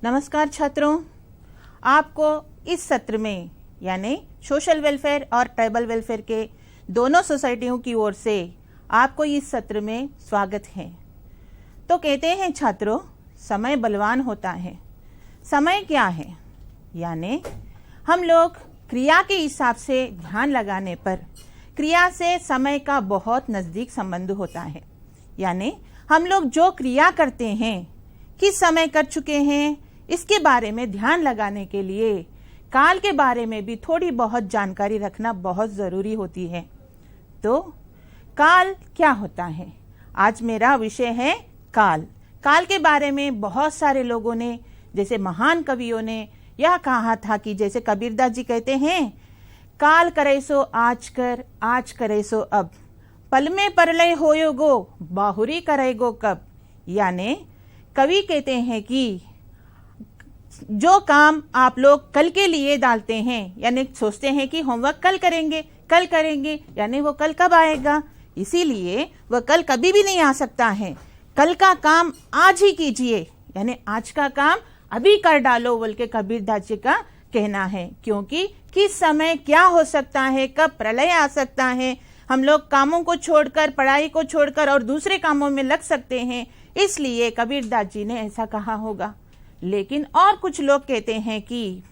नमस्कार छात्रों, आपको इस सत्र में यानी सोशल वेलफेयर और ट्राइबल वेलफेयर के दोनों सोसाइटियों की ओर से आपको इस सत्र में स्वागत है। तो कहते हैं छात्रों, समय बलवान होता है। समय क्या है? यानी हम लोग क्रिया के हिसाब से ध्यान लगाने पर क्रिया से समय का बहुत नज़दीक संबंध होता है। यानी हम लोग जो क्रिया करते हैं, किस समय कर चुके हैं, इसके बारे में ध्यान लगाने के लिए काल के बारे में भी थोड़ी बहुत जानकारी रखना बहुत ज़रूरी होती है। तो काल क्या होता है? आज मेरा विषय है काल। काल के बारे में बहुत सारे लोगों ने, जैसे महान कवियों ने यह कहा था कि जैसे कबीरदास जी कहते हैं, काल करे सो आज कर, आज करे सो अब, पल में परलय होयो गो, बाहुरी करेगो कब। यानी कवि कहते हैं कि जो काम आप लोग कल के लिए डालते हैं, यानी सोचते हैं कि होमवर्क कल करेंगे, यानी वो कल कब आएगा? इसीलिए वह कल कभी भी नहीं आ सकता है। कल का काम आज ही कीजिए, यानी आज का काम अभी कर डालो, बोल के कबीरदास जी का कहना है। क्योंकि किस समय क्या हो सकता है, कब प्रलय आ सकता है। हम लोग कामों को छोड़कर, पढ़ाई को छोड़कर और दूसरे कामों में लग सकते हैं, इसलिए कबीरदास जी ने ऐसा कहा होगा। लेकिन और कुछ लोग कहते हैं कि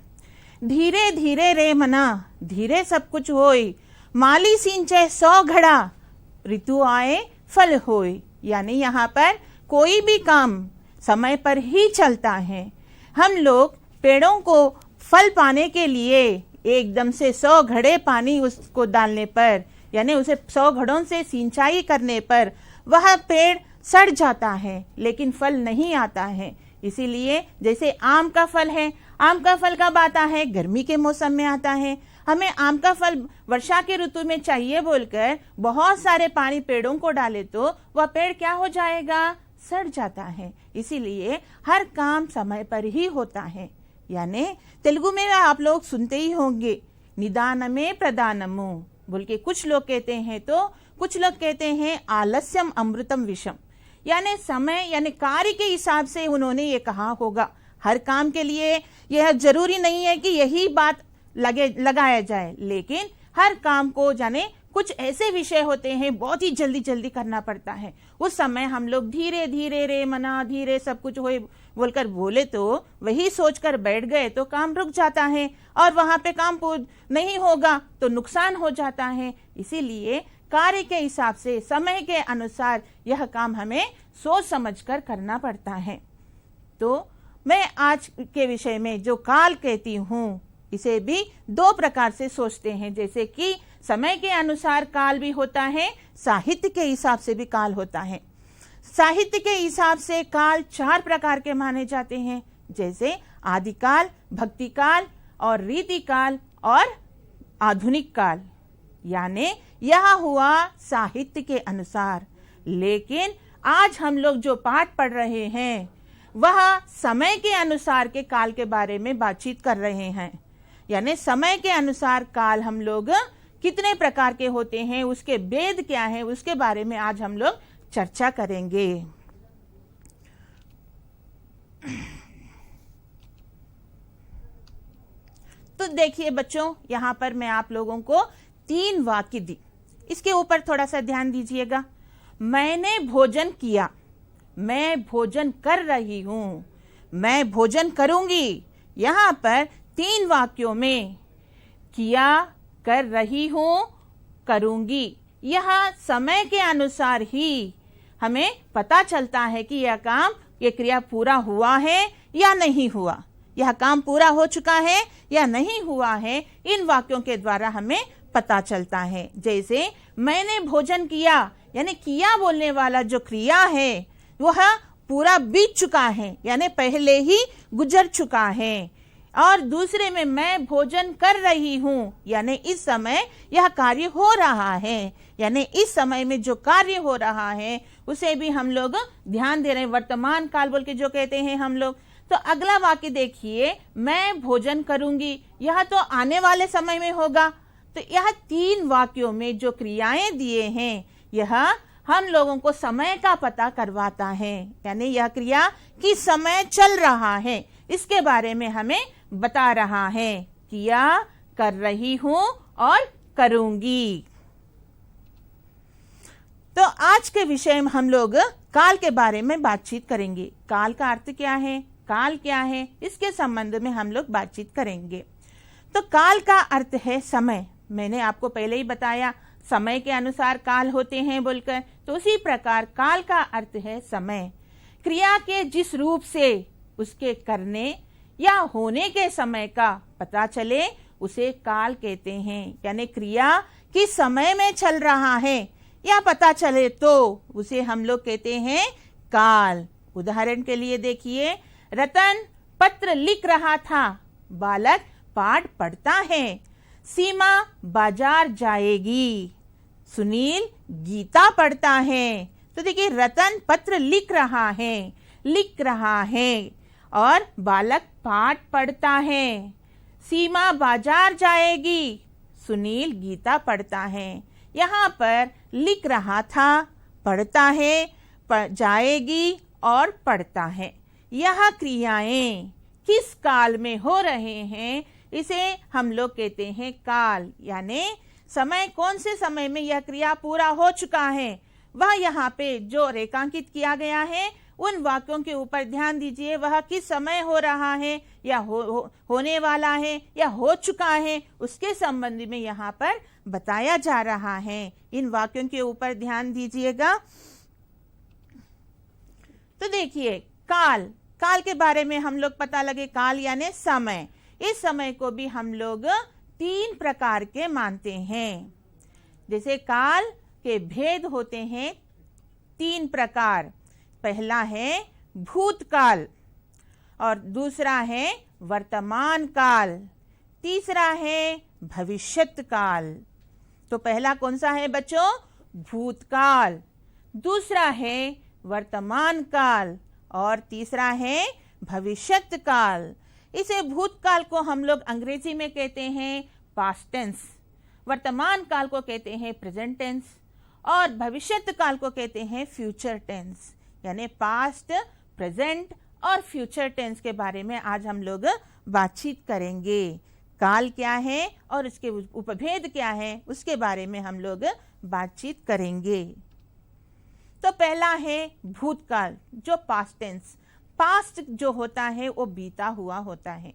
धीरे धीरे रे मना, धीरे सब कुछ होय, माली सिंचे 100 घड़ा, ऋतु आए फल होय। यानी यहाँ पर कोई भी काम समय पर ही चलता है। हम लोग पेड़ों को फल पाने के लिए एकदम से 100 घड़े पानी उसको डालने पर, यानी उसे 100 घड़ों से सिंचाई करने पर वह पेड़ सड़ जाता है, लेकिन फल नहीं आता है। इसीलिए जैसे आम का फल है, आम का फल कब आता है? गर्मी के मौसम में आता है। हमें आम का फल वर्षा के ऋतु में चाहिए बोलकर बहुत सारे पानी पेड़ों को डाले तो वह पेड़ क्या हो जाएगा? सड़ जाता है। इसीलिए हर काम समय पर ही होता है। यानी तेलुगु में आप लोग सुनते ही होंगे, निदानमे प्रदानमु बोल के कुछ लोग कहते हैं, तो कुछ लोग कहते हैं आलस्यम अमृतम विषम। यानी समय यानी कार्य के हिसाब से उन्होंने ये कहा होगा। हर काम के लिए यह जरूरी नहीं है कि यही बात लगाया जाए, लेकिन हर काम को जाने कुछ ऐसे विषय होते हैं बहुत ही जल्दी जल्दी करना पड़ता है। उस समय हम लोग धीरे धीरे रे मना, धीरे सब कुछ होए बोलकर बोले तो वही सोचकर बैठ गए तो काम रुक जाता है, और वहां पे काम नहीं होगा तो नुकसान हो जाता है। इसीलिए कार्य के हिसाब से, समय के अनुसार यह काम हमें सोच समझकर करना पड़ता है। तो मैं आज के विषय में जो काल कहती हूँ, इसे भी 2 प्रकार से सोचते हैं। जैसे कि समय के अनुसार काल भी होता है, साहित्य के हिसाब से भी काल होता है। साहित्य के हिसाब से काल 4 प्रकार के माने जाते हैं, जैसे आदिकाल, भक्ति काल और रीति काल और आधुनिक काल। यानी यह हुआ साहित्य के अनुसार। लेकिन आज हम लोग जो पाठ पढ़ रहे हैं वह समय के अनुसार के काल के बारे में बातचीत कर रहे हैं। यानी समय के अनुसार काल हम लोग कितने प्रकार के होते हैं, उसके भेद क्या है, उसके बारे में आज हम लोग चर्चा करेंगे। तो देखिए बच्चों, यहाँ पर मैं आप लोगों को 3 वाक्य दी, इसके ऊपर थोड़ा सा ध्यान दीजिएगा। मैंने भोजन किया, मैं भोजन कर रही हूं, मैं भोजन करूंगी। यहाँ पर 3 वाक्यों में किया, कर रही हूं, करूंगी, यह समय के अनुसार ही हमें पता चलता है कि यह काम, यह क्रिया पूरा हुआ है या नहीं हुआ, यह काम पूरा हो चुका है या नहीं हुआ है। इन वाक्यों के द्वारा हमें पता चलता है। जैसे मैंने भोजन किया, यानी किया बोलने वाला जो क्रिया है वह पूरा बीत चुका है, यानी पहले ही गुजर चुका है। और दूसरे में मैं भोजन कर रही हूँ, यानी इस समय यह कार्य हो रहा है, यानी इस समय में जो कार्य हो रहा है उसे भी हम लोग ध्यान दे रहे हैं, वर्तमान काल बोल के जो कहते हैं हम लोग। तो अगला वाक्य देखिए, मैं भोजन करूंगी, यह तो आने वाले समय में होगा। तो यह 3 वाक्यों में जो क्रियाएं दिए हैं, यह हम लोगों को समय का पता करवाता है। यानी यह क्रिया किस समय चल रहा है, इसके बारे में हमें बता रहा है। किया, कर रही हूं और करूंगी। तो आज के विषय में हम लोग काल के बारे में बातचीत करेंगे। काल का अर्थ क्या है, काल क्या है, इसके संबंध में हम लोग बातचीत करेंगे। तो काल का अर्थ है समय। मैंने आपको पहले ही बताया समय के अनुसार काल होते हैं बोलकर, तो उसी प्रकार काल का अर्थ है समय। क्रिया के जिस रूप से उसके करने या होने के समय का पता चले उसे काल कहते हैं। यानी क्रिया किस समय में चल रहा है या पता चले तो उसे हम लोग कहते हैं काल। उदाहरण के लिए देखिए, रतन पत्र लिख रहा था, बालक पाठ पढ़ता है। सीमा बाजार जाएगी, सुनील गीता पढ़ता है। तो देखिए, रतन पत्र लिख रहा है और बालक पाठ पढ़ता है। सीमा बाजार जाएगी, सुनील गीता पढ़ता है। यहाँ पर लिख रहा था, पढ़ता है, जाएगी और पढ़ता है। यह क्रियाएं किस काल में हो रहे हैं इसे हम लोग कहते हैं काल। यानी समय, कौन से समय में यह क्रिया पूरा हो चुका है वह यहाँ पे जो रेखांकित किया गया है उन वाक्यों के ऊपर ध्यान दीजिए। वह किस समय हो रहा है या होने वाला है या हो चुका है, उसके संबंध में यहाँ पर बताया जा रहा है। इन वाक्यों के ऊपर ध्यान दीजिएगा। तो देखिए, काल के बारे में हम लोग पता लगे। काल यानी समय। इस समय को भी हम लोग 3 प्रकार के मानते हैं। जैसे काल के भेद होते हैं 3 प्रकार। पहला है भूतकाल, और दूसरा है वर्तमान काल, तीसरा है भविष्यत काल। तो पहला कौन सा है बच्चों? भूतकाल। दूसरा है वर्तमान काल और तीसरा है भविष्यत काल। इसे भूतकाल को हम लोग अंग्रेजी में कहते हैं पास्ट टेंस, वर्तमान काल को कहते हैं प्रेजेंट टेंस और भविष्यत काल को कहते हैं फ्यूचर टेंस। यानी पास्ट, प्रेजेंट और फ्यूचर टेंस के बारे में आज हम लोग बातचीत करेंगे। काल क्या है और उसके उपभेद क्या है उसके बारे में हम लोग बातचीत करेंगे। तो पहला है भूतकाल, जो पास्ट टेंस। पास्ट जो होता है वो बीता हुआ होता है।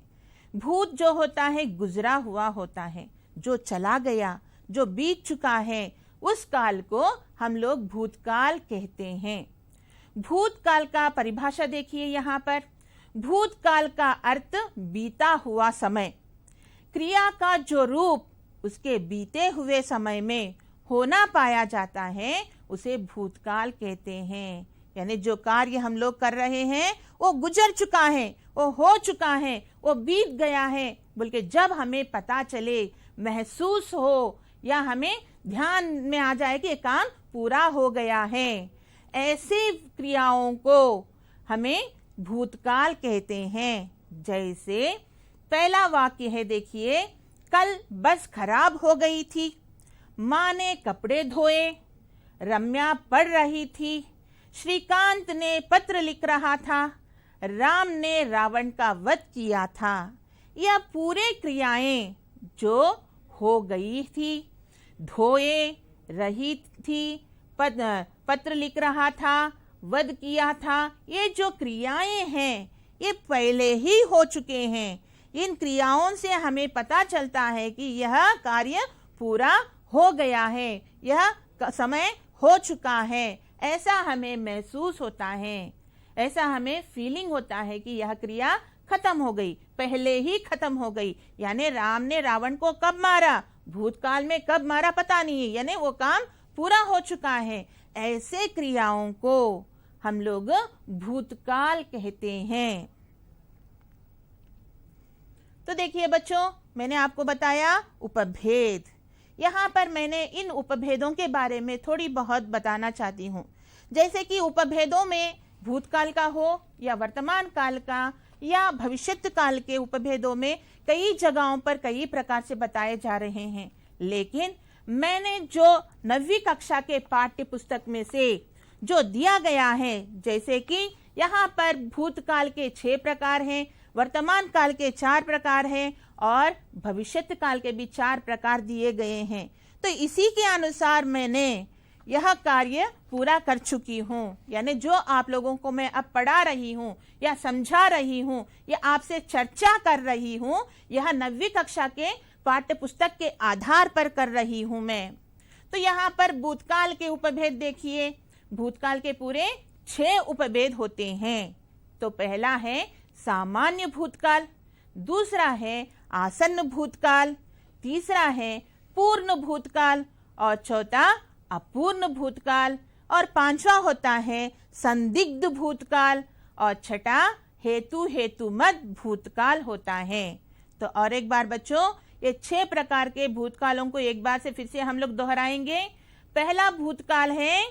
भूत जो होता है गुजरा हुआ होता है, जो चला गया, जो बीत चुका है, उस काल को हम लोग भूतकाल कहते हैं। भूतकाल का परिभाषा देखिए यहाँ पर। भूतकाल का अर्थ बीता हुआ समय। क्रिया का जो रूप उसके बीते हुए समय में होना पाया जाता है उसे भूतकाल कहते हैं। यानी जो कार्य हम लोग कर रहे हैं वो गुजर चुका है, वो हो चुका है, वो बीत गया है बोल के जब हमें पता चले, महसूस हो या हमें ध्यान में आ जाए कि ये काम पूरा हो गया है, ऐसे क्रियाओं को हमें भूतकाल कहते हैं। जैसे पहला वाक्य है, देखिए, कल बस खराब हो गई थी, माँ ने कपड़े धोए, रम्या पढ़ रही थी, श्रीकांत ने पत्र लिख रहा था, राम ने रावण का वध किया था। यह पूरे क्रियाएं जो हो गई थी, धोए रही थी, पत्र लिख रहा था, वध किया था, ये जो क्रियाएं हैं ये पहले ही हो चुके हैं। इन क्रियाओं से हमें पता चलता है कि यह कार्य पूरा हो गया है, यह समय हो चुका है। ऐसा हमें महसूस होता है, ऐसा हमें फीलिंग होता है कि यह क्रिया खत्म हो गई, पहले ही खत्म हो गई। यानी राम ने रावण को कब मारा, भूतकाल में कब मारा पता नहीं है, यानी वो काम पूरा हो चुका है। ऐसे क्रियाओं को हम लोग भूतकाल कहते हैं। तो देखिए बच्चों, मैंने आपको बताया उपभेद। यहाँ पर मैंने इन उपभेदों के बारे में थोड़ी बहुत बताना चाहती हूँ। जैसे कि उपभेदों में भूतकाल का हो या वर्तमान काल का या भविष्यत काल के उपभेदों में कई जगहों पर कई प्रकार से बताए जा रहे हैं। लेकिन मैंने जो 9वीं कक्षा के पाठ्य पुस्तक में से जो दिया गया है, जैसे कि यहाँ पर भूतकाल के 6 प्रकार हैं, वर्तमान काल के 4 प्रकार हैं और भविष्यत काल के भी 4 प्रकार दिए गए हैं। तो इसी के अनुसार मैंने यह कार्य पूरा कर चुकी हूँ, यानी जो आप लोगों को मैं अब पढ़ा रही हूँ या समझा रही हूँ या आपसे चर्चा कर रही हूँ, यह 9वीं कक्षा के पाठ्य पुस्तक के आधार पर कर रही हूँ मैं। तो यहाँ पर भूतकाल के उपभेद देखिए, भूतकाल के पूरे 6 उपभेद होते हैं। तो पहला है सामान्य भूतकाल, दूसरा है आसन्न भूतकाल, तीसरा है पूर्ण भूतकाल और चौथा अपूर्ण भूतकाल और 5वां होता है संदिग्ध भूतकाल और छठा हेतुमत भूतकाल होता है। तो और एक बार बच्चों, ये 6 प्रकार के भूतकालों को एक बार से फिर से हम लोग दोहराएंगे। पहला भूतकाल है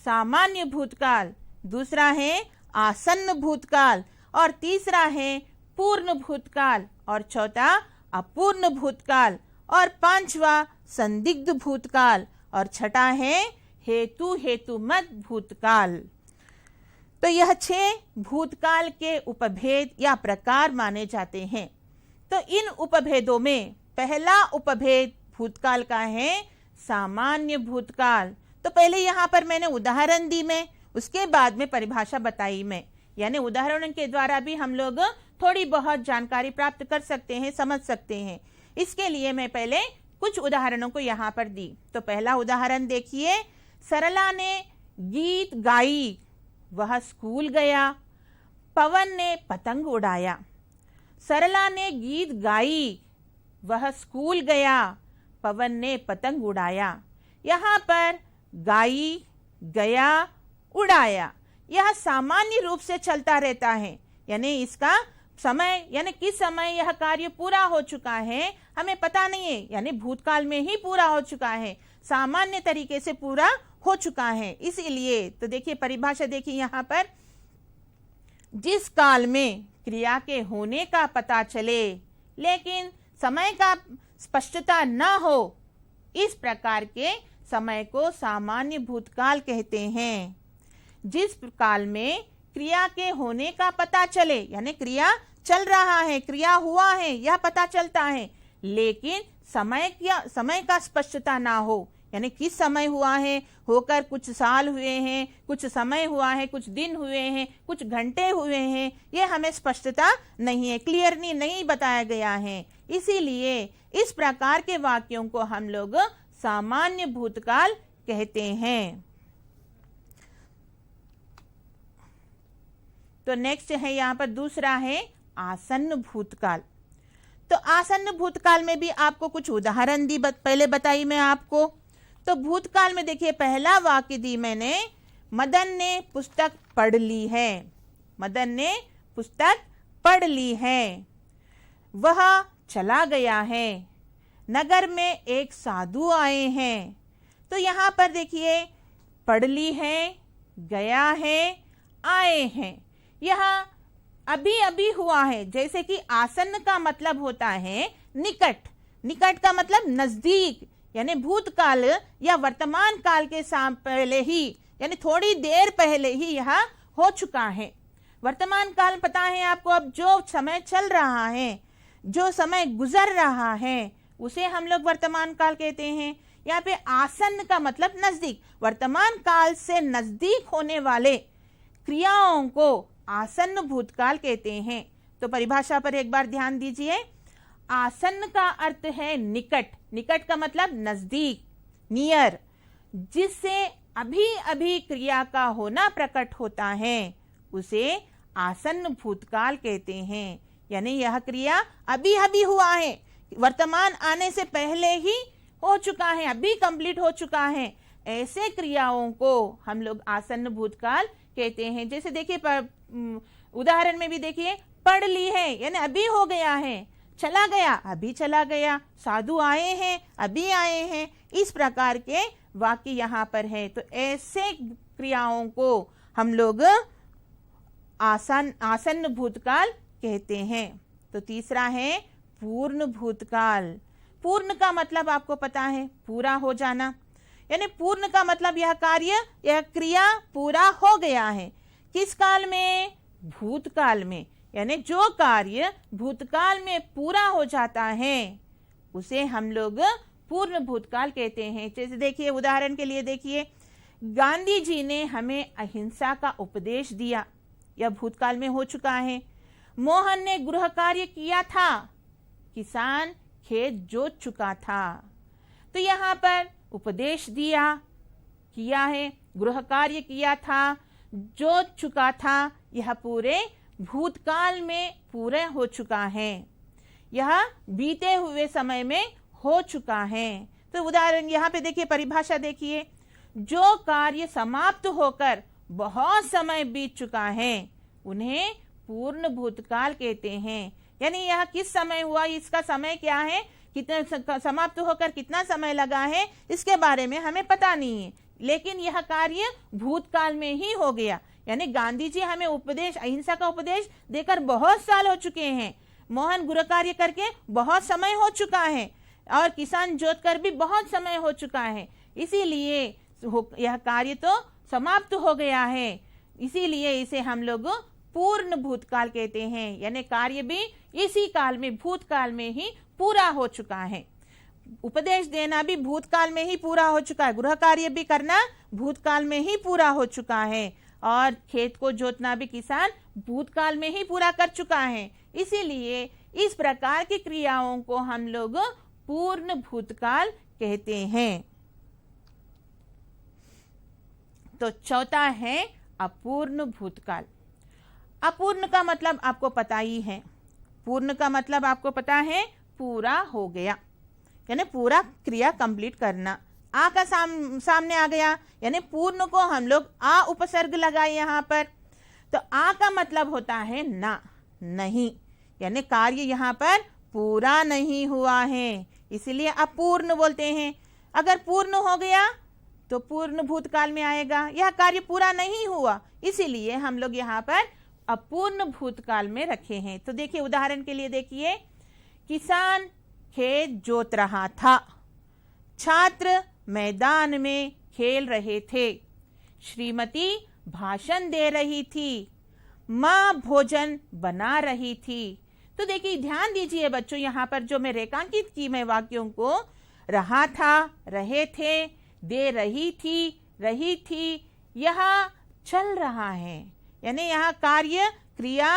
सामान्य भूतकाल, दूसरा है आसन्न भूतकाल और तीसरा है पूर्ण भूतकाल और चौथा अपूर्ण भूतकाल और 5वां संदिग्ध भूतकाल और छठा है हेतुमत भूतकाल। तो यह 6 भूतकाल के उपभेद या प्रकार माने जाते हैं। तो इन उपभेदों में पहला उपभेद भूतकाल का है सामान्य भूतकाल। तो पहले यहाँ पर मैंने उदाहरण दी मैं, उसके बाद में परिभाषा बताई मैं, यानी उदाहरणों के द्वारा भी हम लोग थोड़ी बहुत जानकारी प्राप्त कर सकते हैं, समझ सकते हैं। इसके लिए मैं पहले कुछ उदाहरणों को यहाँ पर दी। तो पहला उदाहरण देखिए, सरला ने गीत गाई, वह स्कूल गया, पवन ने पतंग उड़ाया। सरला ने गीत गाई, वह स्कूल गया, पवन ने पतंग उड़ाया। यहाँ पर गाई, गया, उड़ाया यह सामान्य रूप से चलता रहता है, यानी इसका समय यानी किस समय यह कार्य पूरा हो चुका है हमें पता नहीं है, यानी भूतकाल में ही पूरा हो चुका है, सामान्य तरीके से पूरा हो चुका है। इसीलिए तो देखिए परिभाषा देखिए यहाँ पर, जिस काल में क्रिया के होने का पता चले लेकिन समय का स्पष्टता न हो, इस प्रकार के समय को सामान्य भूतकाल कहते हैं। जिस काल में क्रिया के होने का पता चले, यानी क्रिया चल रहा है, क्रिया हुआ है, यह पता चलता है, लेकिन समय का स्पष्टता ना हो, यानी किस समय हुआ है, होकर कुछ साल हुए हैं, कुछ समय हुआ है, कुछ दिन हुए हैं, कुछ घंटे हुए हैं, ये हमें स्पष्टता नहीं है, क्लियरली नहीं बताया गया है। इसीलिए इस प्रकार के वाक्यों को हम लोग सामान्य भूतकाल कहते हैं। तो नेक्स्ट है यहाँ पर दूसरा है आसन्न भूतकाल। तो आसन्न भूतकाल में भी आपको कुछ उदाहरण दी, पहले बताई मैं आपको। तो भूतकाल में देखिए पहला वाक्य दी मैंने, मदन ने पुस्तक पढ़ ली है, मदन ने पुस्तक पढ़ ली है, वह चला गया है, नगर में एक साधु आए हैं। तो यहाँ पर देखिए पढ़ ली है, गया है, आए हैं, यह अभी अभी हुआ है। जैसे कि आसन्न का मतलब होता है निकट, निकट का मतलब नजदीक, यानी भूतकाल या वर्तमान काल के पहले ही, यानी थोड़ी देर पहले ही यह हो चुका है। वर्तमान काल पता है आपको, अब जो समय चल रहा है, जो समय गुजर रहा है, उसे हम लोग वर्तमान काल कहते हैं। यहाँ पे आसन्न का मतलब नजदीक, वर्तमान काल से नजदीक होने वाले क्रियाओं को आसन्न भूतकाल कहते हैं। तो परिभाषा पर एक बार ध्यान दीजिए। आसन्न का अर्थ है निकट, निकट का मतलब नजदीक, नियर, जिससे अभी अभी क्रिया का होना प्रकट होता है, उसे आसन्न भूतकाल कहते हैं। यानी यह क्रिया अभी अभी हुआ है, वर्तमान आने से पहले ही हो चुका है, अभी कंप्लीट हो चुका है, ऐसे क्रियाओं को हम लोग आसन्न भूतकाल कहते हैं। जैसे देखिए उदाहरण में भी देखिए, पढ़ ली है यानी अभी हो गया है, चला गया अभी चला गया, साधु आए हैं अभी आए हैं, इस प्रकार के वाक्य यहाँ पर है। तो ऐसे क्रियाओं को हम लोग आसन्न भूतकाल कहते हैं। तो तीसरा है पूर्ण भूतकाल। पूर्ण का मतलब आपको पता है पूरा हो जाना, यानी पूर्ण का मतलब यह कार्य, यह क्रिया पूरा हो गया है। किस काल में? भूतकाल में, यानी जो कार्य भूतकाल में पूरा हो जाता है उसे हम लोग पूर्ण भूतकाल कहते हैं। जैसे देखिए, उदाहरण के लिए देखिए, गांधी जी ने हमें अहिंसा का उपदेश दिया, यह भूतकाल में हो चुका है। मोहन ने गृह कार्य किया था, किसान खेत जोत चुका था। तो यहाँ पर उपदेश दिया, किया है, गृह कार्य किया था, जोत चुका था, यह पूरे भूतकाल में पूरे हो चुका है, यह बीते हुए समय में हो चुका है। तो उदाहरण यहाँ पे देखिए, परिभाषा देखिए, जो कार्य समाप्त होकर बहुत समय बीत चुका है उन्हें पूर्ण भूतकाल कहते हैं। यानी यह किस समय हुआ, इसका समय क्या है, कितना समाप्त होकर कितना समय लगा है, इसके बारे में हमें पता नहीं है, लेकिन यह कार्य भूतकाल में ही हो गया। यानी गांधी जी हमें उपदेश, अहिंसा का उपदेश देकर बहुत साल हो चुके हैं, मोहन गृह कार्य करके बहुत समय हो चुका है, और किसान जोत कर भी बहुत समय हो चुका है। इसीलिए यह कार्य तो समाप्त हो गया है, इसीलिए इसे हम लोग पूर्ण भूतकाल कहते हैं। यानी कार्य भी इसी काल में, भूतकाल में ही पूरा हो चुका है। उपदेश देना भी भूतकाल में ही पूरा हो चुका है, गृह कार्य भी करना भूतकाल में ही पूरा हो चुका है, और खेत को जोतना भी किसान भूतकाल में ही पूरा कर चुका है। इसीलिए इस प्रकार की क्रियाओं को हम लोग पूर्ण भूतकाल कहते हैं। तो चौथा है अपूर्ण भूतकाल। अपूर्ण का मतलब आपको पता ही है, पूर्ण का मतलब आपको पता है पूरा हो गया, यानी पूरा क्रिया कंप्लीट करना। आ का सामने आ गया, यानी पूर्ण को हम लोग आ उपसर्ग लगाए यहाँ पर। तो आ का मतलब होता है ना, नहीं, यानी कार्य यहाँ पर पूरा नहीं हुआ है, इसलिए अपूर्ण बोलते हैं। अगर पूर्ण हो गया तो पूर्ण भूतकाल में आएगा, यह कार्य पूरा नहीं हुआ, इसीलिए हम लोग यहाँ पर अपूर्ण भूतकाल में रखे हैं। तो देखिए, उदाहरण के लिए देखिए, किसान खेत जोत रहा था, छात्र मैदान में खेल रहे थे, श्रीमती भाषण दे रही थी, माँ भोजन बना रही थी। तो देखिए, ध्यान दीजिए बच्चों, यहाँ पर जो मैं रेखांकित की मैं वाक्यों को, रहा था, रहे थे, दे रही थी, यह चल रहा है। यानी यहाँ कार्य क्रिया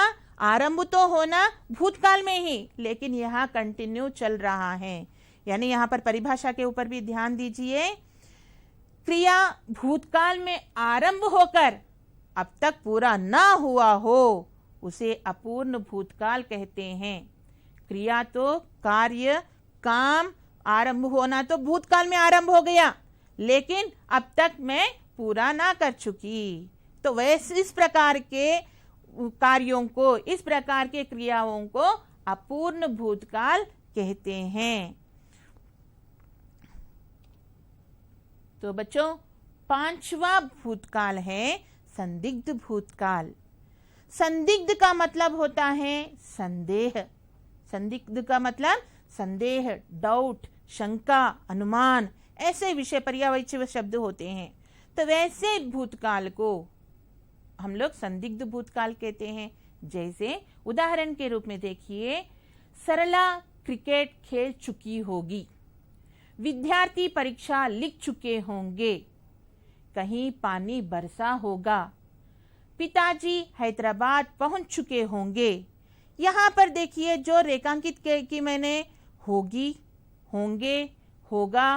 आरंभ तो होना भूतकाल में ही, लेकिन यह कंटिन्यू चल रहा है। यानी यहाँ पर परिभाषा के ऊपर भी ध्यान दीजिए, क्रिया भूतकाल में आरंभ होकर अब तक पूरा ना हुआ हो उसे अपूर्ण भूतकाल कहते हैं। क्रिया तो कार्य, काम आरंभ होना तो भूतकाल में आरंभ हो गया, लेकिन अब तक मैं पूरा ना कर चुकी। तो वैसे इस प्रकार के कार्यों को, इस प्रकार के क्रियाओं को अपूर्ण भूतकाल कहते हैं। तो बच्चों, पांचवा भूतकाल है संदिग्ध भूतकाल। संदिग्ध का मतलब होता है संदेह। संदिग्ध का मतलब संदेह, डाउट, शंका, अनुमान, ऐसे विषय पर्यायवाची शब्द होते हैं। तो वैसे भूतकाल को हम लोग संदिग्ध भूतकाल कहते हैं। जैसे उदाहरण के रूप में देखिए, सरला क्रिकेट खेल चुकी होगी, विद्यार्थी परीक्षा लिख चुके होंगे, कहीं पानी बरसा होगा, पिताजी हैदराबाद पहुंच चुके होंगे। यहाँ पर देखिए, जो रेखांकित की मैंने, होगी, होंगे, होगा,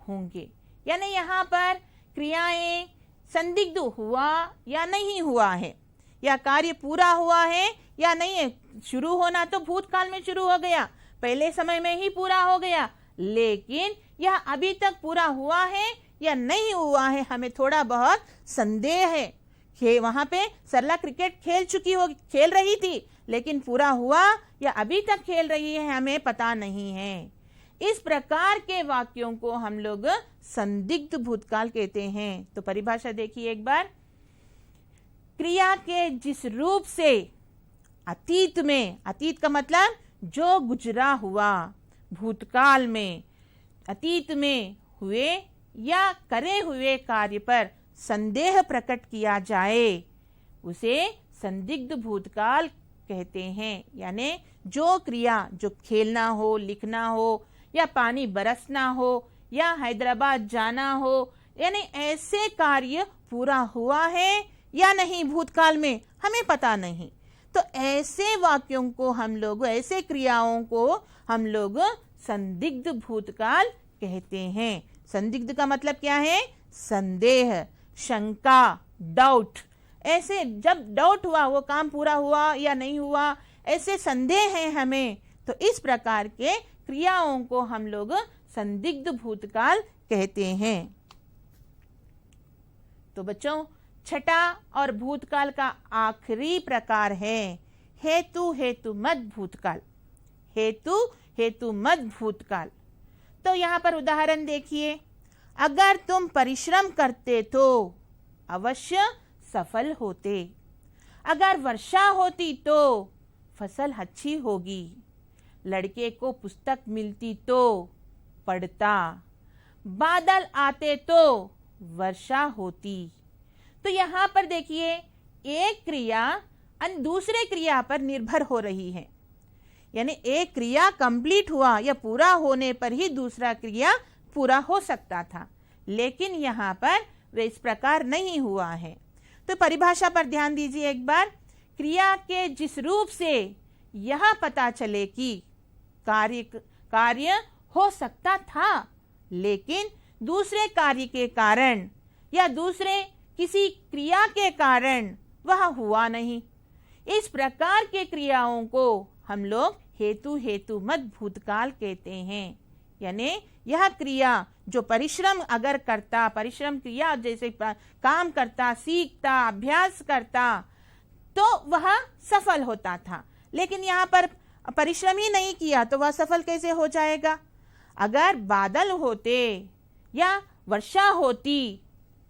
होंगे, यानी यहाँ पर क्रियाएं संदिग्ध हुआ या नहीं हुआ है, या कार्य पूरा हुआ है या नहीं है। शुरू होना तो भूतकाल में शुरू हो गया, पहले समय में ही पूरा हो गया, लेकिन यह अभी तक पूरा हुआ है या नहीं हुआ है, हमें थोड़ा बहुत संदेह है। वहां पे सरला क्रिकेट खेल रही थी, लेकिन पूरा हुआ या अभी तक खेल रही है, हमें पता नहीं है। इस प्रकार के वाक्यों को हम लोग संदिग्ध भूतकाल कहते हैं। तो परिभाषा देखिए एक बार, क्रिया के जिस रूप से अतीत में, अतीत का मतलब जो गुजरा हुआ, भूतकाल में, अतीत में हुए या करे हुए कार्य पर संदेह प्रकट किया जाए, उसे संदिग्ध भूतकाल कहते हैं। यानी जो क्रिया, जो खेलना हो, लिखना हो, या पानी बरसना हो, या हैदराबाद जाना हो, यानी ऐसे कार्य पूरा हुआ है या नहीं भूतकाल में, हमें पता नहीं। तो ऐसे वाक्यों को हम लोग, ऐसे क्रियाओं को हम लोग संदिग्ध भूतकाल कहते हैं। संदिग्ध का मतलब क्या है? संदेह, शंका, डाउट। ऐसे जब डाउट हुआ, वो काम पूरा हुआ या नहीं हुआ, ऐसे संदेह है हमें, तो इस प्रकार के क्रियाओं को हम लोग संदिग्ध भूतकाल कहते हैं। तो बच्चों, छठा और भूतकाल का आखिरी प्रकार है हेतु हेतुमत भूतकाल। हेतु हेतुमत भूतकाल। तो यहाँ पर उदाहरण देखिए, अगर तुम परिश्रम करते तो अवश्य सफल होते। अगर वर्षा होती तो फसल अच्छी होगी। लड़के को पुस्तक मिलती तो पढ़ता। बादल आते तो वर्षा होती। तो यहाँ पर देखिए, एक क्रिया दूसरे क्रिया पर निर्भर हो रही है। यानी एक क्रिया कंप्लीट हुआ या पूरा होने पर ही दूसरा क्रिया पूरा हो सकता था, लेकिन यहाँ पर वे इस प्रकार नहीं हुआ है। तो परिभाषा पर ध्यान दीजिए एक बार। क्रिया के जिस रूप से यह पता चले कि कार्य हो सकता था, लेकिन दूसरे कार्य के कारण या दूसरे किसी क्रिया के कारण वह हुआ नहीं, इस प्रकार के क्रियाओं को हम लोग हेतु हेतुमत भूतकाल कहते हैं। यानी यह क्रिया जो परिश्रम अगर करता, परिश्रम क्रिया जैसे काम करता, सीखता, अभ्यास करता, तो वह सफल होता था। लेकिन यहाँ पर परिश्रम ही नहीं किया तो वह सफल कैसे हो जाएगा? अगर बादल होते या वर्षा होती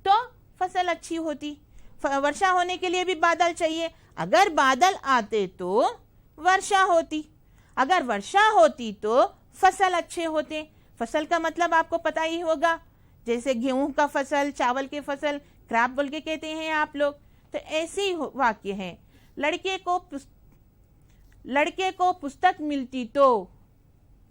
तो फसल अच्छी होती। वर्षा होने के लिए भी बादल चाहिए। अगर बादल आते तो वर्षा होती। अगर वर्षा होती तो फसल अच्छे होते। फसल का मतलब आपको पता ही होगा, जैसे गेहूं का फसल, चावल के फसल, क्रॉप बोल के कहते हैं आप लोग। तो ऐसे ही वाक्य है। लड़के को पुस्तक मिलती तो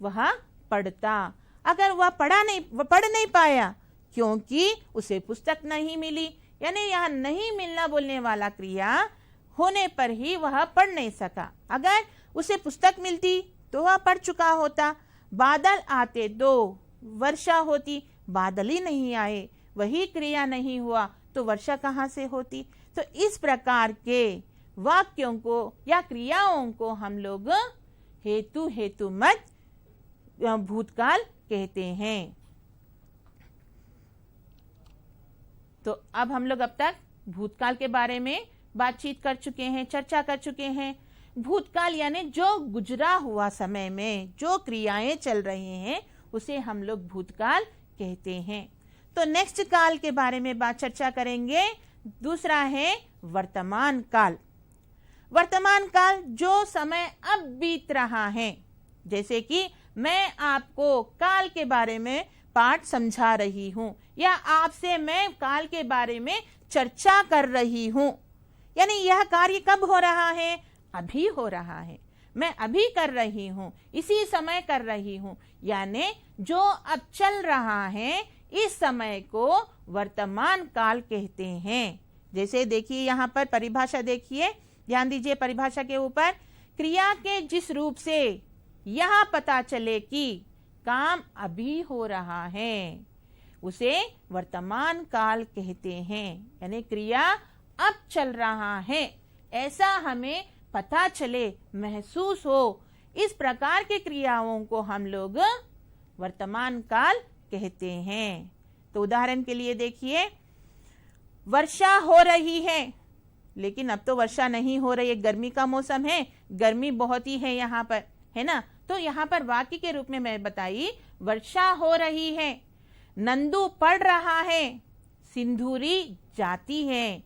वह पढ़ता। अगर वह पढ़ नहीं पाया क्योंकि उसे पुस्तक नहीं मिली, यानी यहाँ नहीं मिलना बोलने वाला क्रिया होने पर ही वह पढ़ नहीं सका। अगर उसे पुस्तक मिलती तो वह पढ़ चुका होता। बादल आते तो वर्षा होती। बादल ही नहीं आए, वही क्रिया नहीं हुआ, तो वर्षा कहाँ से होती? तो इस प्रकार के वाक्यों को या क्रियाओं को हम लोग हेतु हेतुमत भूतकाल कहते हैं। तो अब हम लोग अब तक भूतकाल के बारे में बातचीत कर चुके हैं, चर्चा कर चुके हैं। भूतकाल यानी जो गुजरा हुआ समय में जो क्रियाएं चल रही हैं उसे हम लोग भूतकाल कहते हैं। तो नेक्स्ट काल के बारे में बात चर्चा करेंगे। दूसरा है वर्तमान काल। वर्तमान काल जो समय अब बीत रहा है, जैसे कि मैं आपको काल के बारे में पाठ समझा रही हूँ या आपसे मैं काल के बारे में चर्चा कर रही हूँ। यानी यह कार्य कब हो रहा है? अभी हो रहा है। मैं अभी कर रही हूँ, इसी समय कर रही हूँ। यानी जो अब चल रहा है इस समय को वर्तमान काल कहते हैं। जैसे देखिए यहाँ पर परिभाषा देखिए, ध्यान दीजिए परिभाषा के ऊपर। क्रिया के जिस रूप से यह पता चले कि काम अभी हो रहा है उसे वर्तमान काल कहते हैं। यानी क्रिया अब चल रहा है ऐसा हमें पता चले, महसूस हो, इस प्रकार के क्रियाओं को हम लोग वर्तमान काल कहते हैं। तो उदाहरण के लिए देखिए, वर्षा हो रही है, लेकिन अब तो वर्षा नहीं हो रही है, गर्मी का मौसम है, गर्मी बहुत ही है यहाँ पर, है ना। तो यहाँ पर वाक्य के रूप में मैं बताई, वर्षा हो रही है, नंदू पढ़ रहा है, सिंदूरी जाती है,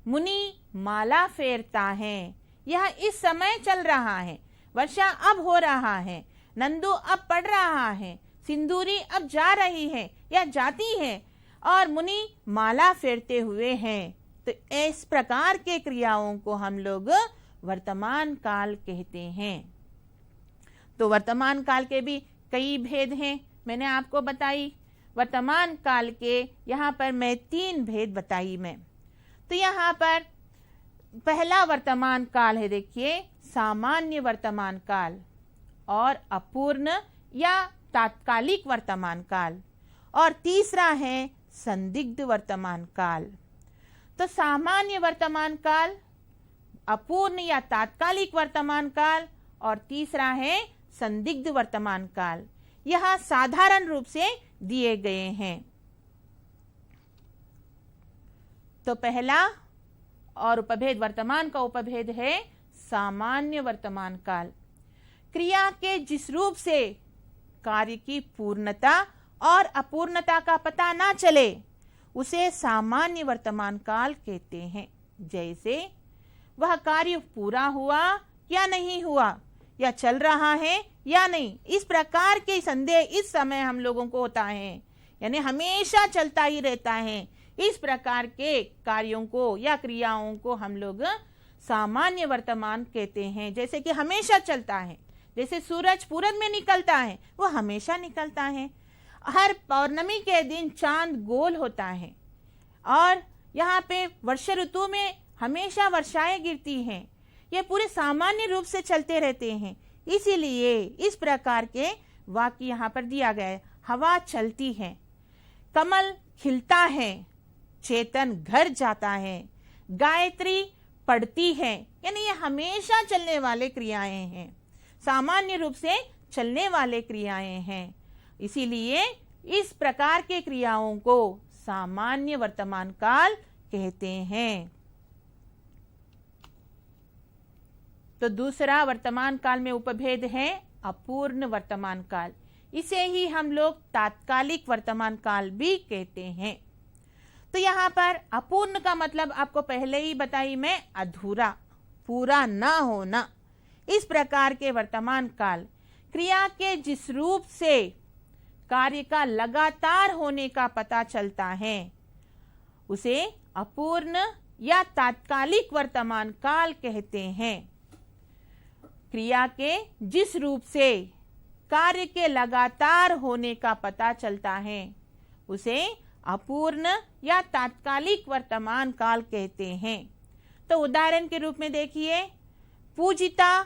मुनि माला फेरता है। यह इस समय चल रहा है, वर्षा अब हो रहा है, नंदू अब पढ़ रहा है, सिंदूरी अब जा रही है या जाती है, और मुनि माला फेरते हुए हैं। तो इस प्रकार के क्रियाओं को हम लोग वर्तमान काल कहते हैं। तो वर्तमान काल के भी कई भेद हैं, मैंने आपको बताई। वर्तमान काल के यहाँ पर मैं 3 भेद बताई मैं। तो यहाँ पर पहला वर्तमान काल है, देखिए, सामान्य वर्तमान काल और अपूर्ण या तात्कालिक वर्तमान काल, और तीसरा है संदिग्ध वर्तमान काल। तो सामान्य वर्तमान काल, अपूर्ण या तात्कालिक वर्तमान काल और तीसरा है संदिग्ध वर्तमान काल, यह साधारण रूप से दिए गए हैं। तो पहला और उपभेद, वर्तमान का उपभेद है सामान्य वर्तमान काल। क्रिया के जिस रूप से कार्य की पूर्णता और अपूर्णता का पता ना चले उसे सामान्य वर्तमान काल कहते हैं। जैसे वह कार्य पूरा हुआ या नहीं हुआ, या चल रहा है या नहीं, इस प्रकार के संदेह इस समय हम लोगों को होता है, यानी हमेशा चलता ही रहता है। इस प्रकार के कार्यों को या क्रियाओं को हम लोग सामान्य वर्तमान कहते हैं। जैसे कि हमेशा चलता है, जैसे सूरज पूरब में निकलता है, वो हमेशा निकलता है। हर पौर्णमी के दिन चांद गोल होता है, और यहाँ पे वर्षा ऋतु में हमेशा वर्षाएं गिरती हैं। ये पूरे सामान्य रूप से चलते रहते हैं। इसीलिए इस प्रकार के वाक्य यहाँ पर दिया गया है। हवा चलती है, कमल खिलता है, चेतन घर जाता है, गायत्री पढ़ती है, यानी ये हमेशा चलने वाले क्रियाएं हैं, सामान्य रूप से चलने वाले क्रियाएं हैं। इसीलिए इस प्रकार के क्रियाओं को सामान्य वर्तमान काल कहते हैं। तो दूसरा वर्तमान काल में उपभेद है अपूर्ण वर्तमान काल। इसे ही हम लोग तात्कालिक वर्तमान काल भी कहते हैं। तो यहाँ पर अपूर्ण का मतलब आपको पहले ही बताई मैं, अधूरा, पूरा ना होना। इस प्रकार के वर्तमान काल क्रिया के जिस रूप से कार्य का लगातार होने का पता चलता है उसे अपूर्ण या तात्कालिक वर्तमान काल कहते हैं। क्रिया के जिस रूप से कार्य के लगातार होने का पता चलता है उसे अपूर्ण या तात्कालिक वर्तमान काल कहते हैं। तो उदाहरण के रूप में देखिए, पूजिता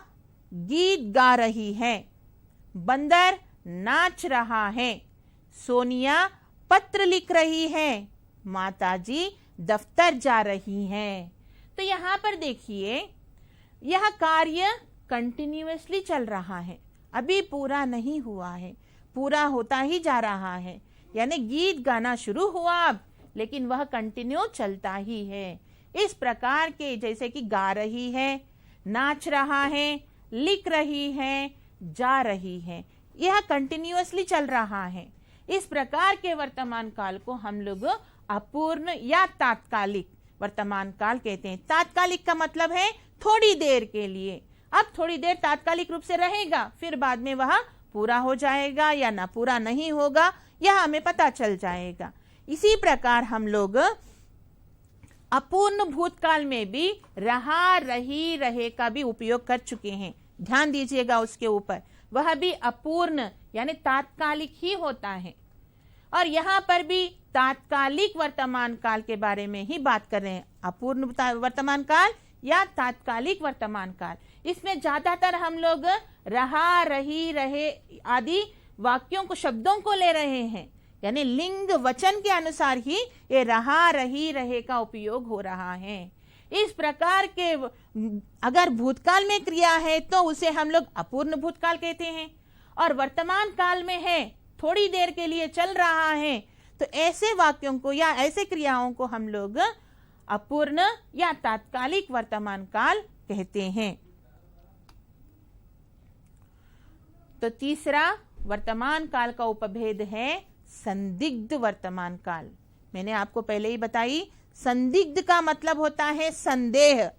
गीत गा रही है, बंदर नाच रहा है, सोनिया पत्र लिख रही है, माताजी दफ्तर जा रही हैं। तो यहाँ पर देखिए, यह कार्य कंटिन्यूअसली चल रहा है, अभी पूरा नहीं हुआ है, पूरा होता ही जा रहा है। यानी गीत गाना शुरू हुआ अब, लेकिन वह कंटिन्यू चलता ही है। इस प्रकार के जैसे कि गा रही है, नाच रहा है, लिख रही है, जा रही है, यह कंटिन्यूअसली चल रहा है। इस प्रकार के वर्तमान काल को हम लोग अपूर्ण या तात्कालिक वर्तमान काल कहते हैं। तात्कालिक का मतलब है थोड़ी देर के लिए, अब थोड़ी देर तात्कालिक रूप से रहेगा, फिर बाद में वह पूरा हो जाएगा या ना पूरा नहीं होगा, यह हमें पता चल जाएगा। इसी प्रकार हम लोग अपूर्ण भूतकाल में भी रहा, रही, रहे का भी उपयोग कर चुके हैं। ध्यान दीजिएगा उसके ऊपर, वह भी अपूर्ण यानी तात्कालिक ही होता है। और यहाँ पर भी तात्कालिक वर्तमान काल के बारे में ही बात कर रहे हैं, अपूर्ण वर्तमान काल या तात्कालिक वर्तमान काल। इसमें ज्यादातर हम लोग रहा, रही, रहे आदि वाक्यों को, शब्दों को ले रहे हैं, यानी लिंग वचन के अनुसार ही ये रहा, रही, रहे का उपयोग हो रहा है। इस प्रकार के अगर भूतकाल में क्रिया है तो उसे हम लोग अपूर्ण भूतकाल कहते हैं, और वर्तमान काल में है, थोड़ी देर के लिए चल रहा है, तो ऐसे वाक्यों को या ऐसे क्रियाओं को हम लोग अपूर्ण या तात्कालिक वर्तमान काल कहते हैं। तो तीसरा वर्तमान काल का उपभेद है संदिग्ध वर्तमान काल। मैंने आपको पहले ही बताई, संदिग्ध का मतलब होता है संदेह,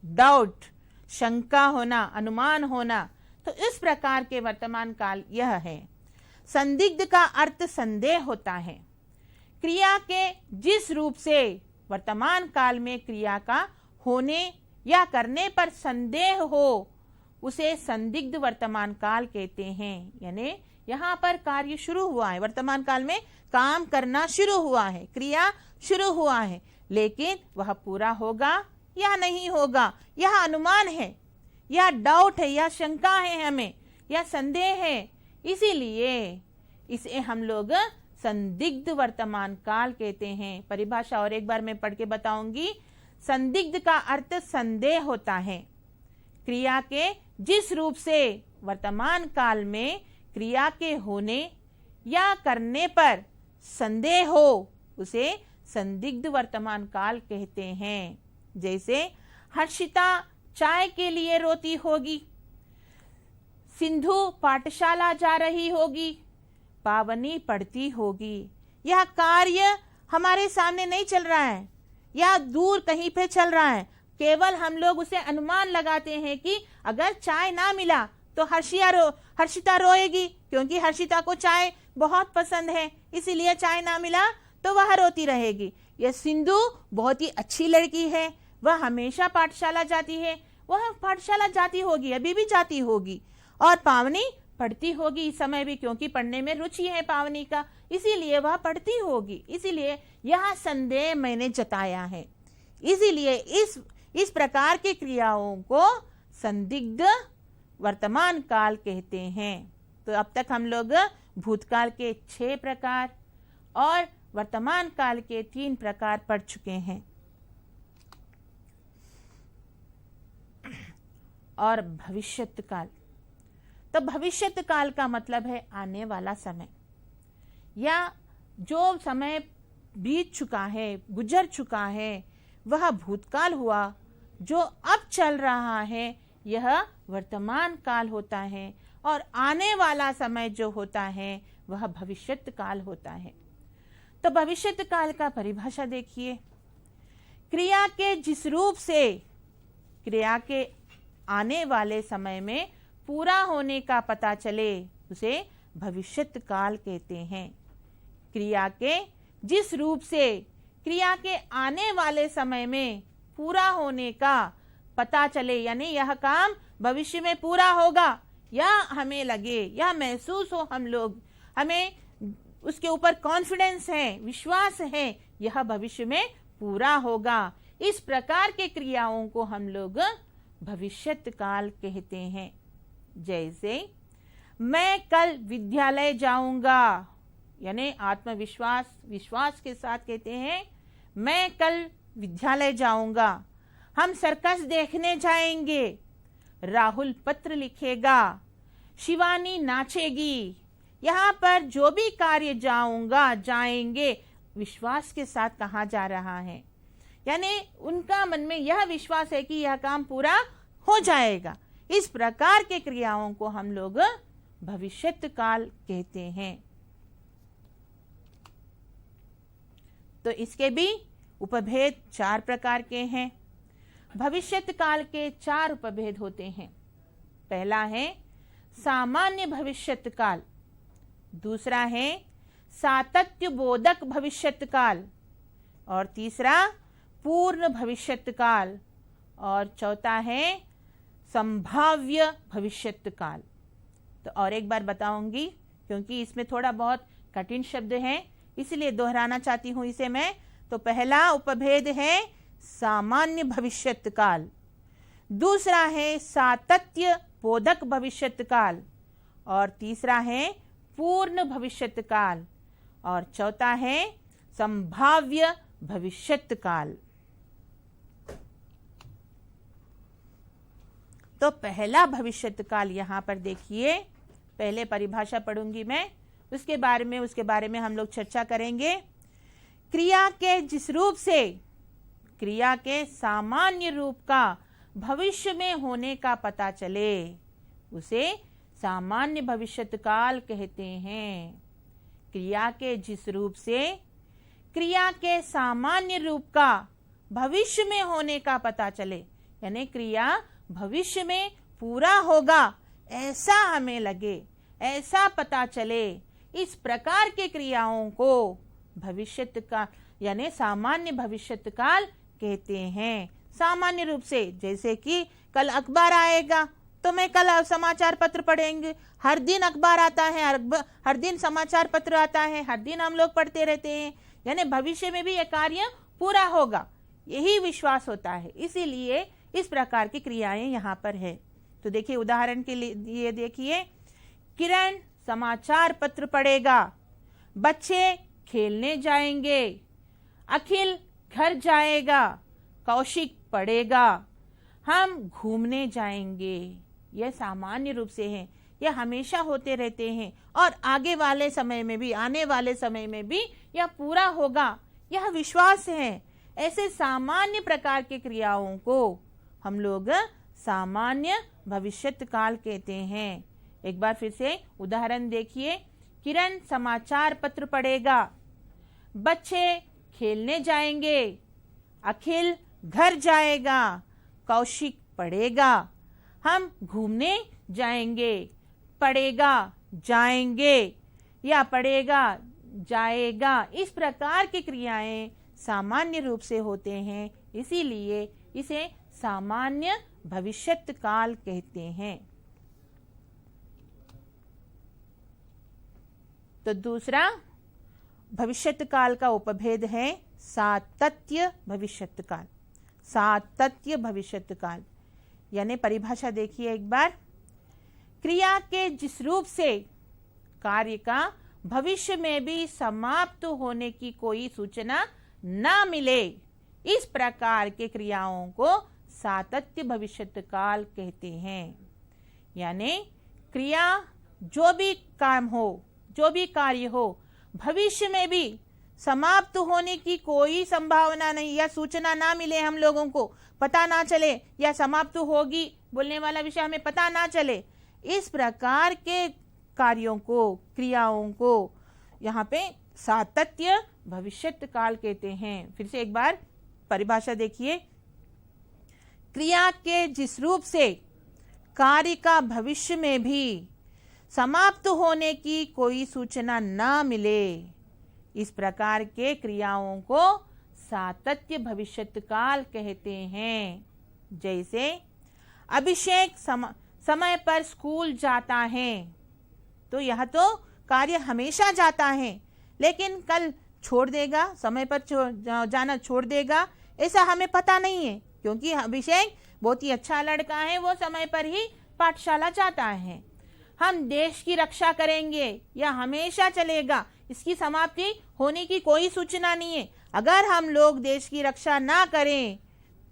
डाउट, शंका होना, अनुमान होना। तो इस प्रकार के वर्तमान काल यह है। संदिग्ध का अर्थ संदेह होता है। क्रिया के जिस रूप से वर्तमान काल में क्रिया का होने या करने पर संदेह हो उसे संदिग्ध वर्तमान काल कहते हैं। यानी यहाँ पर कार्य शुरू हुआ है, वर्तमान काल में काम करना शुरू हुआ है, क्रिया शुरू हुआ है, लेकिन वह पूरा होगा या नहीं होगा, यह अनुमान है, यह डाउट है, यह शंका है, हमें यह संदेह है। इसीलिए इसे हम लोग संदिग्ध वर्तमान काल कहते हैं। परिभाषा और एक बार मैं पढ़ के बताऊंगी। संदिग्ध का अर्थ संदेह होता है। क्रिया के जिस रूप से वर्तमान काल में क्रिया के होने या करने पर संदेह हो उसे संदिग्ध वर्तमान काल कहते हैं। जैसे हर्षिता चाय के लिए रोती होगी, सिंधु पाठशाला जा रही होगी, पावनी पढ़ती होगी। यह कार्य हमारे सामने नहीं चल रहा है या दूर कहीं पे चल रहा है, केवल हम लोग उसे अनुमान लगाते हैं कि अगर चाय ना मिला तो हर्षिता रोएगी, क्योंकि हर्षिता को चाय बहुत पसंद है, इसीलिए चाय ना मिला तो वह रोती रहेगी। यह सिंधु बहुत ही अच्छी लड़की है, वह हमेशा पाठशाला जाती है, वह पाठशाला जाती होगी, अभी भी जाती होगी, और पावनी पढ़ती होगी इस समय भी, क्योंकि पढ़ने में रुचि है पावनी का, इसीलिए वह पढ़ती होगी। इसीलिए यह संदेह मैंने जताया है। इसीलिए इस प्रकार की क्रियाओं को संदिग्ध वर्तमान काल कहते हैं। तो अब तक हम लोग भूतकाल के 6 प्रकार और वर्तमान काल के 3 प्रकार पढ़ चुके हैं। और भविष्यत काल, तो भविष्यत काल का मतलब है आने वाला समय, या जो समय बीत चुका है, गुजर चुका है, वह भूतकाल हुआ। जो अब चल रहा है यह वर्तमान काल होता है, और आने वाला समय जो होता है वह भविष्यत काल होता है। तो भविष्यत काल का परिभाषा देखिए। क्रिया के जिस रूप से क्रिया के आने वाले समय में पूरा होने का पता चले उसे भविष्यत काल कहते हैं। क्रिया के जिस रूप से क्रिया के आने वाले समय में पूरा होने का पता चले, यानी यह काम भविष्य में पूरा होगा, या हमें लगे या महसूस हो, हम लोग हमें उसके ऊपर कॉन्फिडेंस है, विश्वास है, यह भविष्य में पूरा होगा। इस प्रकार के क्रियाओं को हम लोग भविष्यत काल कहते हैं। जैसे मैं कल विद्यालय जाऊंगा, यानी आत्मविश्वास विश्वास के साथ कहते हैं मैं कल विद्यालय जाऊंगा। हम सर्कस देखने जाएंगे, राहुल पत्र लिखेगा, शिवानी नाचेगी। यहाँ पर जो भी कार्य जाऊंगा जाएंगे विश्वास के साथ कहा जा रहा है, यानी उनका मन में यह विश्वास है कि यह काम पूरा हो जाएगा। इस प्रकार के क्रियाओं को हम लोग भविष्यत काल कहते हैं। तो इसके भी उपभेद 4 प्रकार के हैं। भविष्यत काल के 4 उपभेद होते हैं। पहला है सामान्य भविष्यत काल, दूसरा है सातत्य बोधक भविष्यत काल, और तीसरा पूर्ण भविष्यत काल, और चौथा है संभाव्य भविष्यत काल। तो और एक बार बताऊंगी, क्योंकि इसमें थोड़ा बहुत कठिन शब्द हैं, इसलिए दोहराना चाहती हूं इसे मैं। तो पहला उपभेद है सामान्य भविष्यत काल, दूसरा है सातत्य बोधक भविष्यत काल, और तीसरा है पूर्ण भविष्यत काल, और चौथा है संभाव्य भविष्यत काल। तो पहला भविष्यत काल यहाँ पर देखिए, पहले परिभाषा पढ़ूंगी मैं, उसके बारे में हम लोग चर्चा करेंगे। क्रिया के जिस रूप से क्रिया के सामान्य रूप का भविष्य में होने का पता चले उसे सामान्य भविष्यत काल कहते हैं। क्रिया के जिस रूप से क्रिया के सामान्य रूप का भविष्य में होने का पता चले, यानी क्रिया भविष्य में पूरा होगा ऐसा हमें लगे, ऐसा पता चले, इस प्रकार के क्रियाओं को भविष्यत काल यानी सामान्य भविष्यत काल कहते हैं। सामान्य रूप से, जैसे कि कल अखबार आएगा तो मैं कल समाचार पत्र पढ़ेंगे। हर दिन अखबार आता है, हर दिन समाचार पत्र आता है, हर दिन हम लोग पढ़ते रहते हैं, यानी भविष्य में भी यह कार्य पूरा होगा, यही विश्वास होता है। इसीलिए इस प्रकार की क्रियाएं यहाँ पर है। तो देखिए, उदाहरण के लिए देखिए, किरण समाचार पत्र पढ़ेगा, बच्चे खेलने जाएंगे, अखिल घर जाएगा, कौशिक पढ़ेगा, हम घूमने जाएंगे। यह सामान्य रूप से है, यह हमेशा होते रहते हैं और आगे वाले समय में भी, आने वाले समय में भी यह पूरा होगा, यह विश्वास है। ऐसे सामान्य प्रकार के क्रियाओं को हम लोग सामान्य भविष्यत काल कहते हैं। एक बार फिर से उदाहरण देखिए, किरण समाचार पत्र पढ़ेगा, बच्चे खेलने जाएंगे, अखिल घर जाएगा, कौशिक पढ़ेगा, हम घूमने जाएंगे। पढ़ेगा जाएंगे या पढ़ेगा जाएगा, इस प्रकार की क्रियाएं सामान्य रूप से होते हैं, इसीलिए इसे सामान्य भविष्यत काल कहते हैं। तो दूसरा भविष्यत काल का उपभेद है सातत्य भविष्यत काल। सातत्य भविष्यत काल यानी परिभाषा देखिए एक बार, क्रिया के जिस रूप से कार्य का भविष्य में भी समाप्त होने की कोई सूचना न मिले, इस प्रकार के क्रियाओं को सातत्य भविष्यत काल कहते हैं। यानी क्रिया जो भी काम हो, जो भी कार्य हो, भविष्य में भी समाप्त होने की कोई संभावना नहीं या सूचना ना मिले, हम लोगों को पता ना चले, या समाप्त होगी बोलने वाला विषय हमें पता ना चले, इस प्रकार के कार्यों को, क्रियाओं को यहाँ पे सातत्य भविष्यत काल कहते हैं। फिर से एक बार परिभाषा देखिए, क्रिया के जिस रूप से कार्य का भविष्य में भी समाप्त होने की कोई सूचना न मिले, इस प्रकार के क्रियाओं को सातत्य भविष्यत काल कहते हैं। जैसे अभिषेक समय पर स्कूल जाता है, तो यह तो कार्य हमेशा जाता है, लेकिन कल छोड़ देगा, समय पर जाना छोड़ देगा, ऐसा हमें पता नहीं है, क्योंकि अभिषेक बहुत ही अच्छा लड़का है, वो समय पर ही पाठशाला जाता है। हम देश की रक्षा करेंगे या हमेशा चलेगा, इसकी समाप्ति होने की कोई सूचना नहीं है। अगर हम लोग देश की रक्षा ना करें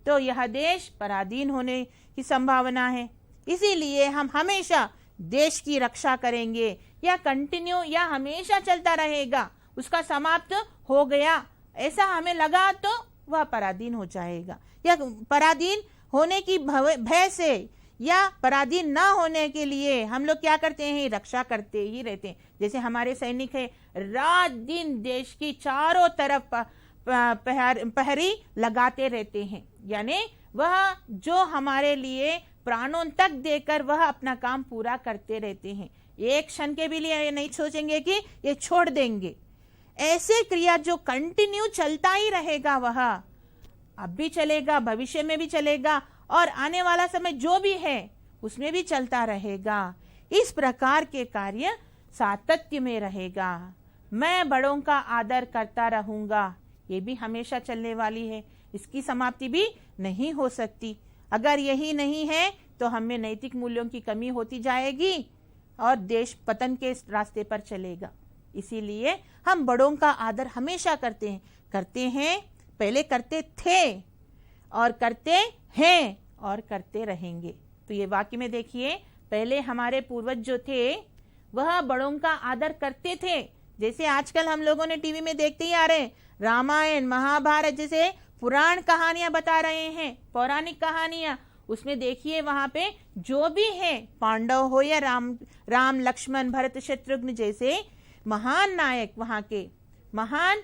तो यह देश पराधीन होने की संभावना है, इसीलिए हम हमेशा देश की रक्षा करेंगे, या कंटिन्यू या हमेशा चलता रहेगा, उसका समाप्त हो गया ऐसा हमें लगा तो वह पराधीन हो जाएगा, या पराधीन होने की भय से या पराधीन ना होने के लिए हम लोग क्या करते हैं, रक्षा करते ही रहते हैं। जैसे हमारे सैनिक है, रात दिन देश की चारों तरफ पहरी लगाते रहते हैं, यानी वह जो हमारे लिए प्राणों तक देकर वह अपना काम पूरा करते रहते हैं, एक क्षण के भी लिए नहीं सोचेंगे कि ये छोड़ देंगे। ऐसे क्रिया जो कंटिन्यू चलता ही रहेगा, वह अब भी चलेगा, भविष्य में भी चलेगा, और आने वाला समय जो भी है उसमें भी चलता रहेगा। इस प्रकार के कार्य सातत्य में रहेगा। मैं बड़ों का आदर करता रहूंगा, ये भी हमेशा चलने वाली है, इसकी समाप्ति भी नहीं हो सकती। अगर यही नहीं है तो हमें नैतिक मूल्यों की कमी होती जाएगी और देश पतन के रास्ते पर चलेगा। इसीलिए हम बड़ों का आदर हमेशा करते हैं, पहले करते थे और करते हैं और करते रहेंगे। तो ये वाक्य में देखिए, पहले हमारे पूर्वज जो थे वह बड़ों का आदर करते थे, जैसे आजकल हम लोगों ने टीवी में देखते ही आ रहे हैं, रामायण महाभारत जैसे पुराण कहानियां बता रहे हैं, पौराणिक कहानियां, उसमें देखिए वहां पे जो भी है, पांडव हो या राम लक्ष्मण भरत शत्रुघ्न जैसे महान नायक, वहां के महान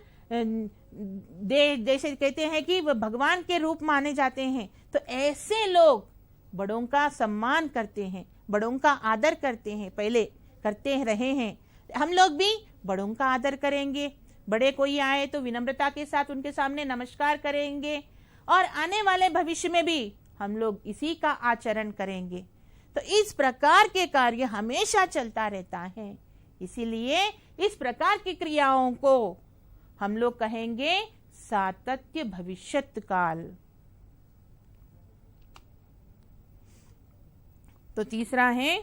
जैसे कहते हैं कि वह भगवान के रूप माने जाते हैं, तो ऐसे लोग बड़ों का सम्मान करते हैं, बड़ों का आदर करते हैं, पहले करते रहे हैं। हम लोग भी बड़ों का आदर करेंगे, बड़े कोई आए तो विनम्रता के साथ उनके सामने नमस्कार करेंगे, और आने वाले भविष्य में भी हम लोग इसी का आचरण करेंगे। तो इस प्रकार के कार्य हमेशा चलता रहता है, इसीलिए इस प्रकार की क्रियाओं को हम लोग कहेंगे सातत्य भविष्यत काल। तो तीसरा है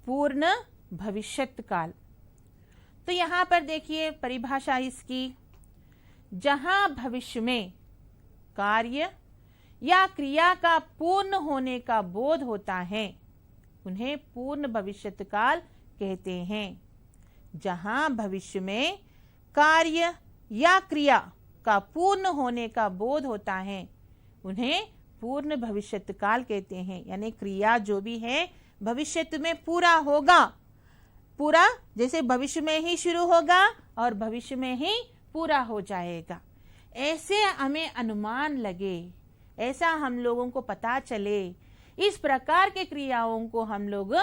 पूर्ण भविष्यत काल। तो यहां पर देखिए परिभाषा इसकी, जहां भविष्य में कार्य या क्रिया का पूर्ण होने का बोध होता है उन्हें पूर्ण भविष्यत काल कहते हैं। जहां भविष्य में कार्य या क्रिया का पूर्ण होने का बोध होता है उन्हें पूर्ण भविष्यत काल कहते हैं। यानी क्रिया जो भी है भविष्य में पूरा होगा, पूरा जैसे भविष्य में ही शुरू होगा और भविष्य में ही पूरा हो जाएगा, ऐसे हमें अनुमान लगे, ऐसा हम लोगों को पता चले, इस प्रकार के क्रियाओं को हम लोग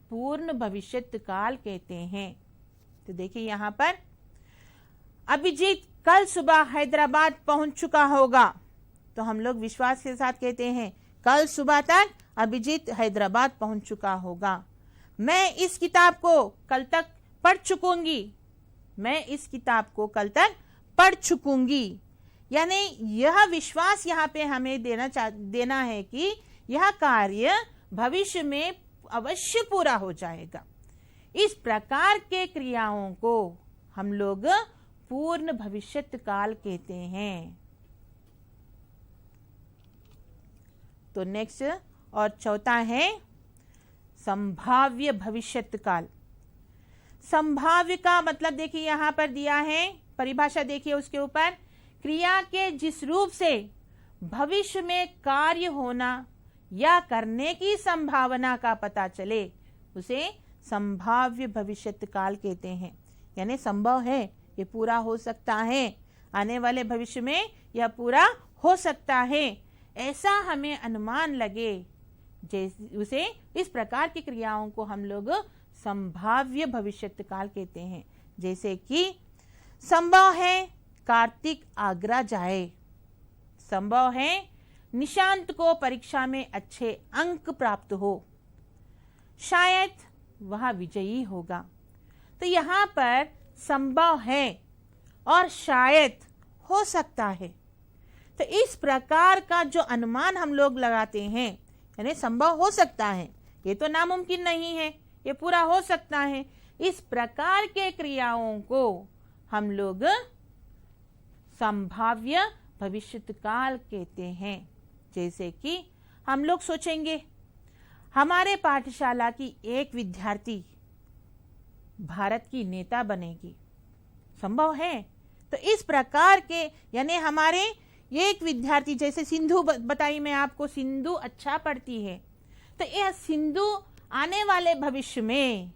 पूर्ण भविष्यत काल कहते हैं। तो देखिए यहाँ पर अभिजीत कल सुबह हैदराबाद पहुंच चुका होगा, तो हम लोग विश्वास के साथ कहते हैं कल सुबह तक अभिजीत हैदराबाद पहुंच चुका होगा। मैं इस किताब को कल तक पढ़ चुकूंगी, मैं इस किताब को कल तक पढ़ चुकूंगी। यानी यह विश्वास यहाँ पे हमें देना है कि यह कार्य भविष्य में अवश्य पूरा हो जाएगा। इस प्रकार के क्रियाओं को हम लोग पूर्ण भविष्यत काल कहते हैं। तो नेक्स्ट और चौथा है संभाव्य भविष्यत काल। संभाव्य का मतलब देखिए यहाँ पर दिया है, परिभाषा देखिए उसके ऊपर, क्रिया के जिस रूप से भविष्य में कार्य होना या करने की संभावना का पता चले उसे संभाव्य भविष्यत काल कहते हैं। यानी संभव है, ये पूरा हो सकता है, आने वाले भविष्य में यह पूरा हो सकता है, ऐसा हमें अनुमान लगे, जैसे उसे इस प्रकार की क्रियाओं को हम लोग संभाव्य भविष्यत काल कहते हैं। जैसे कि संभव है कार्तिक आगरा जाए, संभव है निशांत को परीक्षा में अच्छे अंक प्राप्त हो, शायद वह विजयी होगा। तो यहाँ पर संभव है और शायद हो सकता है, तो इस प्रकार का जो अनुमान हम लोग लगाते हैं, यानी संभव हो सकता है, ये तो नामुमकिन नहीं है, ये पूरा हो सकता है, इस प्रकार के क्रियाओं को हम लोग संभाव्य भविष्यत काल कहते हैं। जैसे कि हम लोग सोचेंगे हमारे पाठशाला की एक विद्यार्थी भारत की नेता बनेगी, संभव है। तो इस प्रकार के यानी हमारे एक विद्यार्थी, जैसे सिंधु बताई मैं आपको, सिंधु अच्छा पढ़ती है, तो यह सिंधु आने वाले भविष्य में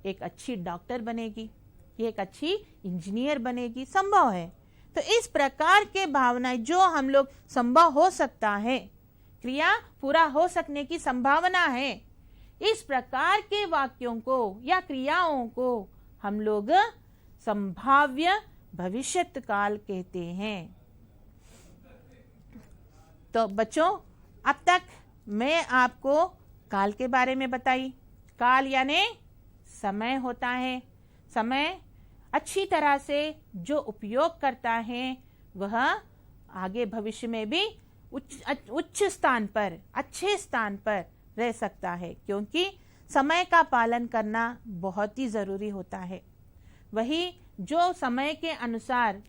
एक अच्छी डॉक्टर बनेगी, एक अच्छी इंजीनियर बनेगी, संभव है। तो इस प्रकार के भावनाएं जो हम लोग संभव हो सकता है, क्रिया पूरा हो सकने की संभावना है, इस प्रकार के वाक्यों को या क्रियाओं को हम लोग संभाव्य भविष्यत काल कहते हैं। तो बच्चों, अब तक मैं आपको काल के बारे में बताई। काल यानी समय होता है, समय अच्छी तरह से जो उपयोग करता है वह आगे भविष्य में भी उच्च स्थान पर, अच्छे स्थान पर रह सकता है, क्योंकि समय का पालन करना बहुत ही जरूरी होता है। वही जो समय के अनुसार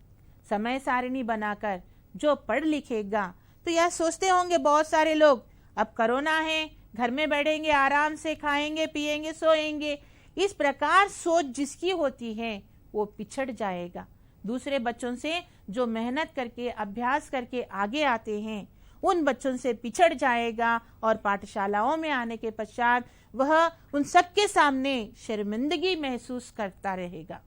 समय सारिणी बनाकर जो पढ़ लिखेगा, तो यह सोचते होंगे बहुत सारे लोग, अब कोरोना है, घर में बैठेंगे, आराम से खाएंगे, पिएंगे, सोएंगे, इस प्रकार सोच जिसकी होती है वो पिछड़ जाएगा। दूसरे बच्चों से जो मेहनत करके अभ्यास करके आगे आते हैं उन बच्चों से पिछड़ जाएगा और पाठशालाओं में आने के पश्चात वह उन सबके सामने शर्मिंदगी महसूस करता रहेगा,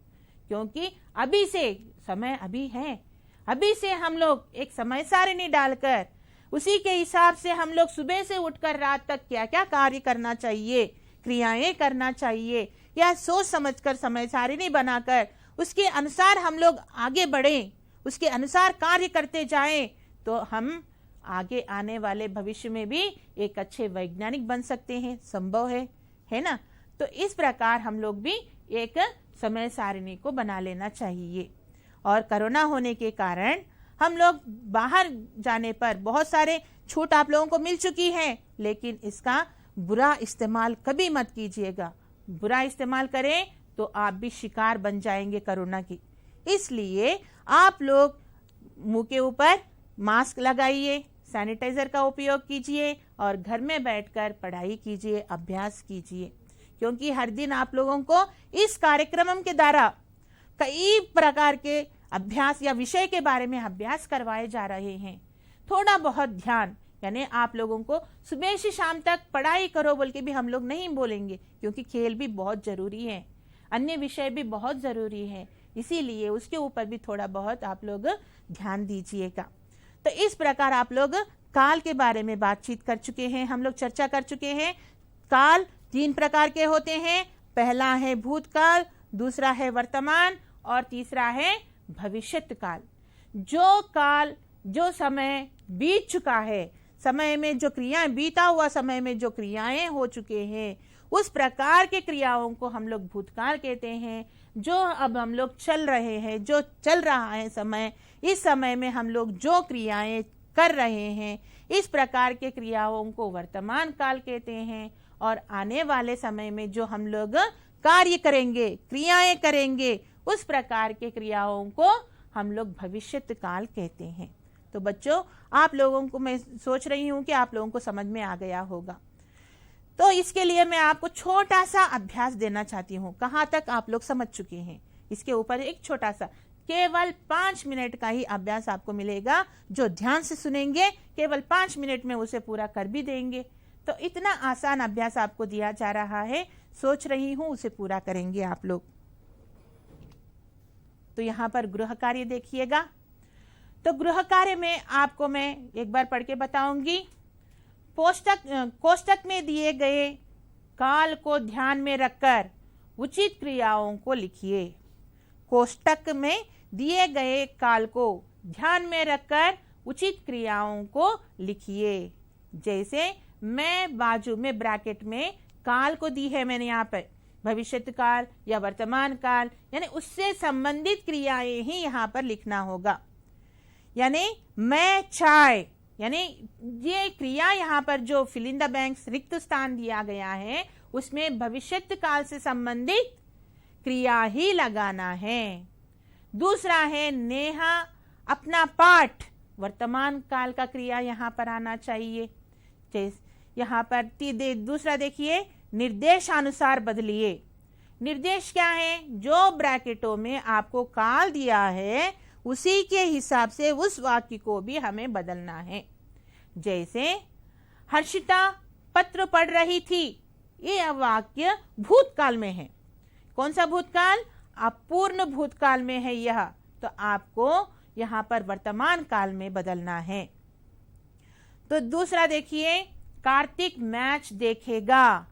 क्योंकि अभी से समय अभी है, अभी से हम लोग एक समय सारिणी डालकर उसी के हिसाब से हम लोग सुबह से उठकर रात तक क्या क्या कार्य करना चाहिए, क्रियाएं करना चाहिए, या सोच समझकर समय सारिणी बनाकर उसके अनुसार हम लोग आगे बढ़ें, उसके अनुसार कार्य करते जाएं, तो हम आगे आने वाले भविष्य में भी एक अच्छे वैज्ञानिक बन सकते हैं, संभव है ना। तो इस प्रकार हम लोग भी एक समय सारिणी को बना लेना चाहिए। और कोरोना होने के कारण हम लोग बाहर जाने पर बहुत सारे छूट आप लोगों को मिल चुकी है, लेकिन इसका बुरा इस्तेमाल कभी मत कीजिएगा। बुरा इस्तेमाल करें तो आप भी शिकार बन जाएंगे कोरोना की। इसलिए आप लोग मुंह के ऊपर मास्क लगाइए, सैनिटाइजर का उपयोग कीजिए और घर में बैठकर पढ़ाई कीजिए, अभ्यास कीजिए, क्योंकि हर दिन आप लोगों को इस कार्यक्रम के द्वारा कई प्रकार के अभ्यास या विषय के बारे में अभ्यास करवाए जा रहे हैं। थोड़ा बहुत ध्यान, यानी आप लोगों को सुबह से शाम तक पढ़ाई करो बोल के भी हम लोग नहीं बोलेंगे, क्योंकि खेल भी बहुत जरूरी है, अन्य विषय भी बहुत जरूरी है, इसीलिए उसके ऊपर भी थोड़ा बहुत आप लोग ध्यान दीजिएगा। तो इस प्रकार आप लोग काल के बारे में बातचीत कर चुके हैं, हम लोग चर्चा कर चुके हैं। काल 3 प्रकार के होते हैं, पहला है भूतकाल, दूसरा है वर्तमान और तीसरा है भविष्यत काल। जो काल, जो समय बीत चुका है, समय में जो क्रियाएं, बीता हुआ समय में जो क्रियाएं हो चुके हैं, उस प्रकार के क्रियाओं को हम लोग भूतकाल कहते हैं। जो अब हम लोग चल रहे हैं, जो चल रहा है समय, इस समय में हम लोग जो क्रियाएं कर रहे हैं, इस प्रकार के क्रियाओं को वर्तमान काल कहते हैं। और आने वाले समय में जो हम लोग कार्य करेंगे, क्रियाएं करेंगे, उस प्रकार के क्रियाओं को हम लोग भविष्यत काल कहते हैं। तो बच्चों, आप लोगों को मैं सोच रही हूं कि आप लोगों को समझ में आ गया होगा। तो इसके लिए मैं आपको छोटा सा अभ्यास देना चाहती हूँ। कहाँ तक आप लोग समझ चुके हैं, इसके ऊपर एक छोटा सा, केवल 5 मिनट का ही अभ्यास आपको मिलेगा। जो ध्यान से सुनेंगे, केवल 5 मिनट में उसे पूरा कर भी देंगे। तो इतना आसान अभ्यास आपको दिया जा रहा है, सोच रही हूँ उसे पूरा करेंगे आप लोग। तो यहाँ पर गृह कार्य देखिएगा। तो गृह कार्य में आपको मैं एक बार पढ़ के बताऊंगी। कोष्टक में दिए गए काल को ध्यान में रखकर उचित क्रियाओं को लिखिए। कोष्टक में दिए गए काल को ध्यान में रखकर उचित क्रियाओं को लिखिए। जैसे मैं बाजू में ब्रैकेट में काल को दी है मैंने यहाँ पर, भविष्यत काल या वर्तमान काल, यानी उससे संबंधित क्रियाएं ही यहाँ पर लिखना होगा। यानी मैं चाय, यानी ये क्रिया यहाँ पर जो फिल इन द बैंक्स रिक्त स्थान दिया गया है, उसमें भविष्यत काल से संबंधित क्रिया ही लगाना है। दूसरा है नेहा अपना पाठ, वर्तमान काल का क्रिया यहाँ पर आना चाहिए। यहाँ पर दूसरा देखिए, निर्देशानुसार बदलिए। निर्देश क्या है? जो ब्रैकेटों में आपको काल दिया है उसी के हिसाब से उस वाक्य को भी हमें बदलना है। जैसे हर्षिता पत्र पढ़ रही थी, ये वाक्य भूतकाल में है। कौन सा भूतकाल? अपूर्ण भूतकाल में है यह, तो आपको यहाँ पर वर्तमान काल में बदलना है। तो दूसरा देखिए, कार्तिक मैच देखेगा।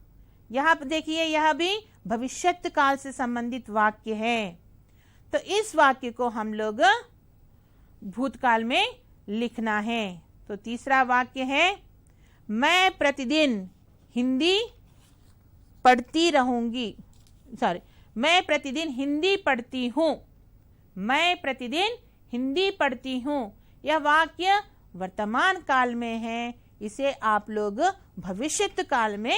यहाँ पर देखिए, यह भी भविष्यत काल से संबंधित वाक्य है, तो इस वाक्य को हम लोग भूतकाल में लिखना है। तो तीसरा वाक्य है, मैं प्रतिदिन हिंदी पढ़ती रहूंगी, मैं प्रतिदिन हिंदी पढ़ती हूँ। मैं प्रतिदिन हिंदी पढ़ती हूँ, यह वाक्य वर्तमान काल में है, इसे आप लोग भविष्यत काल में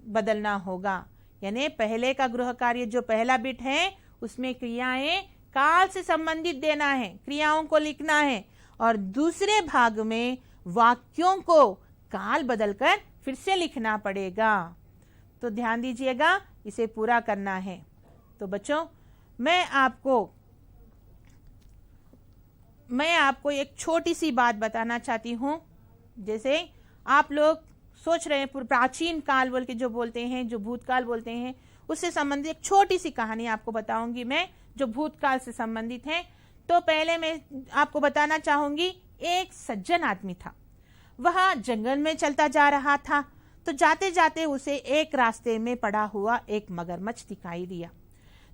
बदलना होगा। यानी पहले का गृह कार्य जो पहला बिट है, उसमें क्रियाएं काल से संबंधित देना है, क्रियाओं को लिखना है, और दूसरे भाग में वाक्यों को काल बदलकर फिर से लिखना पड़ेगा। तो ध्यान दीजिएगा, इसे पूरा करना है। तो बच्चों, मैं आपको एक छोटी सी बात बताना चाहती हूँ। जैसे आप लोग सोच रहे हैं, प्राचीन काल बोल के जो बोलते हैं, जो भूतकाल बोलते हैं, उससे संबंधित एक छोटी सी कहानी आपको बताऊंगी मैं, जो भूतकाल से संबंधित है। तो पहले मैं आपको बताना चाहूंगी, एक सज्जन आदमी था। वह जंगल में चलता जा रहा था, तो जाते जाते उसे एक रास्ते में पड़ा हुआ एक मगरमच्छ दिखाई दिया।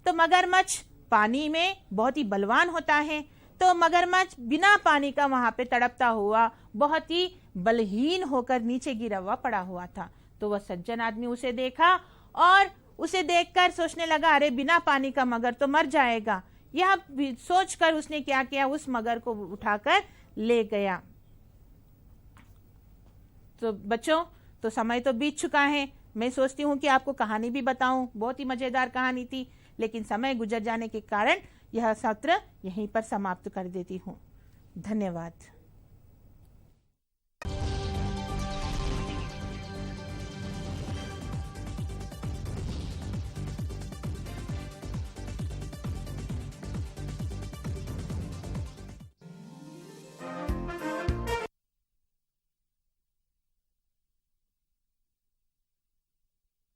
तो मगरमच्छ पानी में बहुत ही बलवान होता है, तो मगरमच्छ बिना पानी का वहां पे तड़पता हुआ बहुत ही बलहीन होकर नीचे गिरा हुआ पड़ा हुआ था। तो वह सज्जन आदमी उसे देखा और उसे देखकर सोचने लगा, अरे बिना पानी का मगर तो मर जाएगा। यह सोचकर उसने क्या किया, उस मगर को उठाकर ले गया। तो बच्चों, तो समय तो बीत चुका है। मैं सोचती हूँ कि आपको कहानी भी बताऊं, बहुत ही मजेदार कहानी थी, लेकिन समय गुजर जाने के कारण यह सत्र यहीं पर समाप्त कर देती हूँ। धन्यवाद।